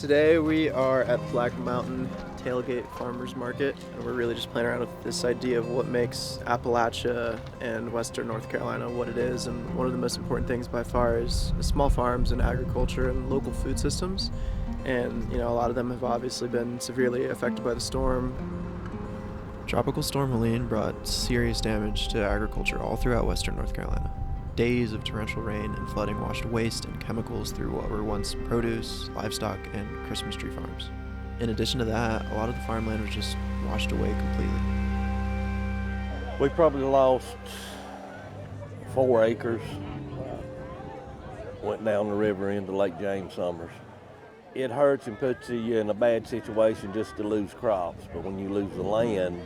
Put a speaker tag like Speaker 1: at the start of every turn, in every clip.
Speaker 1: Today we are at Black Mountain Tailgate Farmers Market, and we're really just playing around with this idea of what makes Appalachia and Western North Carolina what it is. And one of the most important things by far is small farms and agriculture and local food systems. And a lot of them have obviously been severely affected by the storm. Tropical Storm Helene brought serious damage to agriculture all throughout Western North Carolina. Days of torrential rain and flooding washed waste and chemicals through what were once produce, livestock, and Christmas tree farms. In addition to that, a lot of the farmland was just washed away completely.
Speaker 2: We probably lost 4 acres. Went down the river into Lake James Summers. It hurts and puts you in a bad situation just to lose crops, but when you lose the land,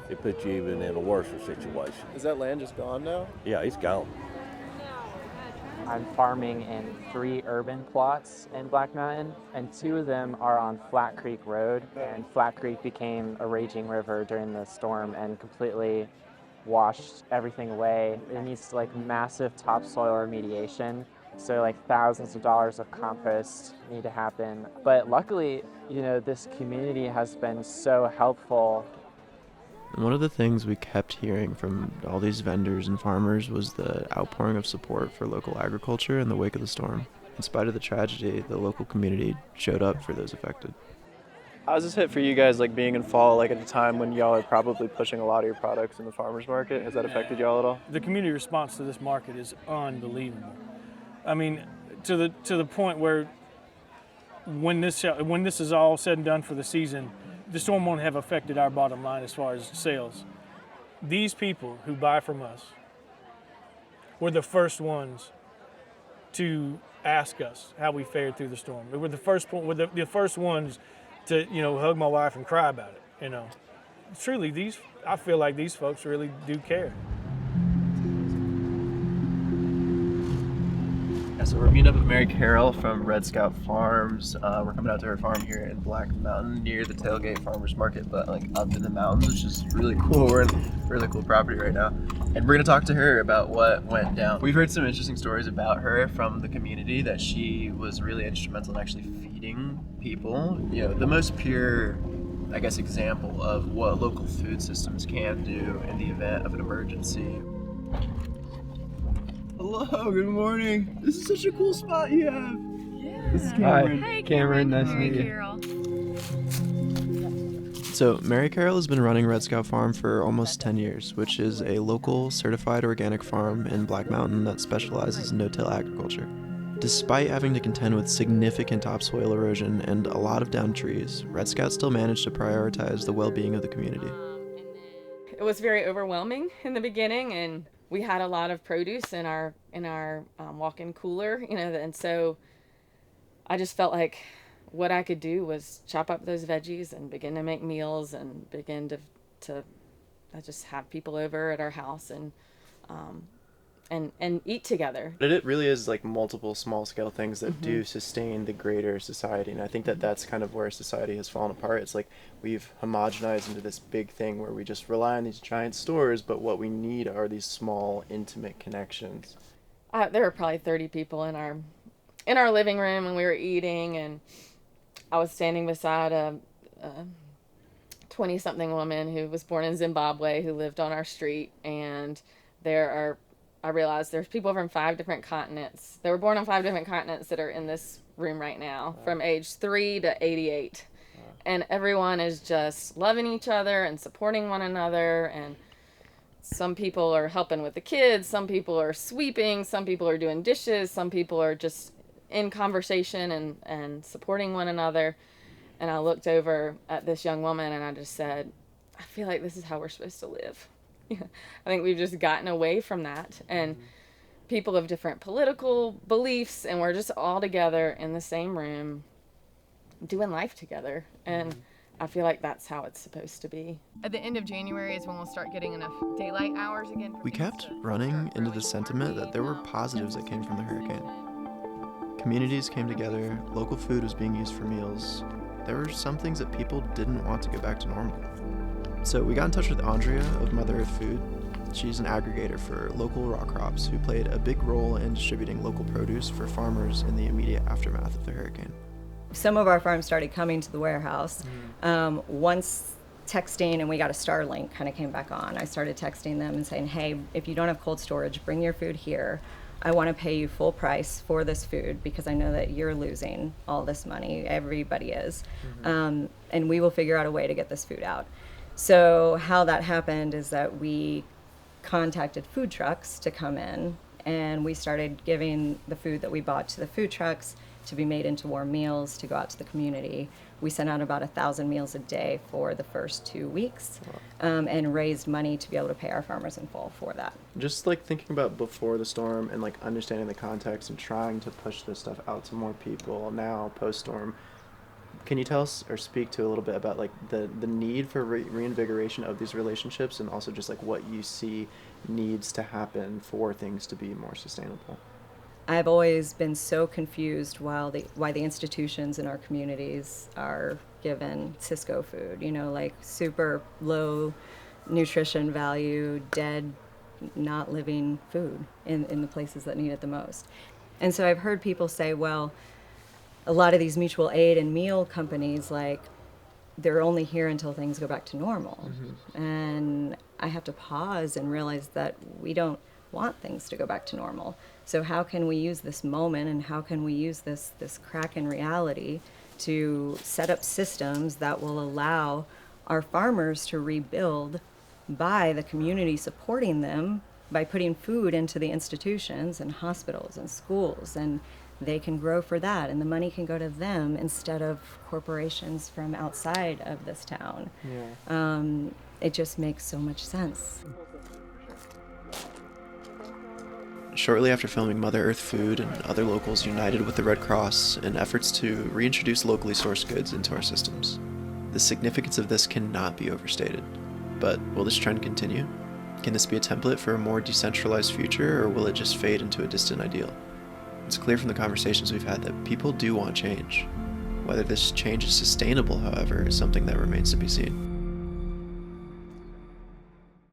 Speaker 2: it puts you even in a worse situation.
Speaker 1: Is that land just gone now?
Speaker 2: Yeah, it's gone.
Speaker 3: I'm farming in 3 urban plots in Black Mountain, and 2 of them are on Flat Creek Road, and Flat Creek became a raging river during the storm and completely washed everything away. It needs massive topsoil remediation, so thousands of dollars of compost need to happen. But luckily, this community has been so helpful.
Speaker 1: And one of the things we kept hearing from all these vendors and farmers was the outpouring of support for local agriculture in the wake of the storm. In spite of the tragedy, the local community showed up for those affected. How does this hit for you guys, being in fall, at a time when y'all are probably pushing a lot of your products in the farmers market? Has that affected y'all at all?
Speaker 4: The community response to this market is unbelievable. I mean, to the point where when this is all said and done for the season, the storm won't have affected our bottom line as far as sales. These people who buy from us were the first ones to ask us how we fared through the storm. They were the first ones to hug my wife and cry about it. Truly, I feel like these folks really do care.
Speaker 1: So we're meeting up with Mary Carroll from Red Scout Farms. We're coming out to her farm here in Black Mountain near the Tailgate Farmers Market, but up in the mountains, which is really cool. We're in really cool property right now. And we're gonna talk to her about what went down. We've heard some interesting stories about her from the community, that she was really instrumental in actually feeding people. The most pure, example of what local food systems can do in the event of an emergency. Hello, good morning. This is such a cool spot you have.
Speaker 5: Yeah.
Speaker 1: This is Cameron.
Speaker 5: Hi,
Speaker 1: Cameron, nice to meet you.
Speaker 5: Carol.
Speaker 1: So, Mary Carroll has been running Red Scout Farm for almost 10 years, which is a local certified organic farm in Black Mountain that specializes in no-till agriculture. Despite having to contend with significant topsoil erosion and a lot of downed trees, Red Scout still managed to prioritize the well-being of the community.
Speaker 5: It was very overwhelming in the beginning, and we had a lot of produce in our walk-in cooler, and so I just felt like what I could do was chop up those veggies and begin to make meals and begin to just have people over at our house and eat together.
Speaker 1: But it really is multiple small-scale things that do sustain the greater society, and I think that that's kind of where society has fallen apart. It's we've homogenized into this big thing where we just rely on these giant stores, but what we need are these small, intimate connections.
Speaker 5: There were probably 30 people in our living room when we were eating, and I was standing beside a 20-something woman who was born in Zimbabwe who lived on our street, and I realized there's people from 5 different continents. They were born on 5 different continents that are in this room right now, from age 3 to 88. And everyone is just loving each other and supporting one another. And some people are helping with the kids. Some people are sweeping. Some people are doing dishes. Some people are just in conversation and supporting one another. And I looked over at this young woman and I just said, I feel like this is how we're supposed to live. I think we've just gotten away from that, and people of different political beliefs, and we're just all together in the same room doing life together, and I feel like that's how it's supposed to be.
Speaker 6: At the end of January is when we'll start getting enough daylight hours again.
Speaker 1: We kept running into the sentiment that there were positives that came from the hurricane. Communities came together, local food was being used for meals. There were some things that people didn't want to go back to normal. So we got in touch with Andrea of Mother Earth Food. She's an aggregator for local raw crops who played a big role in distributing local produce for farmers in the immediate aftermath of the hurricane.
Speaker 7: some of our farms started coming to the warehouse. Once texting and we got a Starlink kind of came back on, I started texting them and saying, hey, if you don't have cold storage, bring your food here. I want to pay you full price for this food because I know that you're losing all this money. Everybody is. And we will figure out a way to get this food out. So how that happened is that we contacted food trucks to come in, and we started giving the food that we bought to the food trucks to be made into warm meals to go out to the community. We sent out about 1,000 meals a day for the first 2 weeks, and raised money to be able to pay our farmers in full for that.
Speaker 1: Just like thinking about before the storm and like understanding the context and trying to push this stuff out to more people now post-storm, can you tell us or speak to a little bit about like the need for reinvigoration of these relationships, and also just like what you see needs to happen for things to be more sustainable?
Speaker 7: I've always been so confused why the institutions in our communities are given Cisco food, like super low nutrition value, dead, not living food in the places that need it the most. And so I've heard people say, well, a lot of these mutual aid and meal companies, like, they're only here until things go back to normal. And I have to pause and realize that we don't want things to go back to normal. So how can we use this moment, and how can we use this crack in reality to set up systems that will allow our farmers to rebuild by the community supporting them by putting food into the institutions and hospitals and schools, and they can grow for that, and the money can go to them instead of corporations from outside of this town. It just makes so much sense.
Speaker 1: Shortly after filming Mother Earth Food and other locals united with the Red Cross in efforts to reintroduce locally sourced goods into our systems. The significance of this cannot be overstated. But will this trend continue? Can this be a template for a more decentralized future, or will it just fade into a distant ideal? It's clear from the conversations we've had that people do want change. Whether this change is sustainable, however, is something that remains to be seen.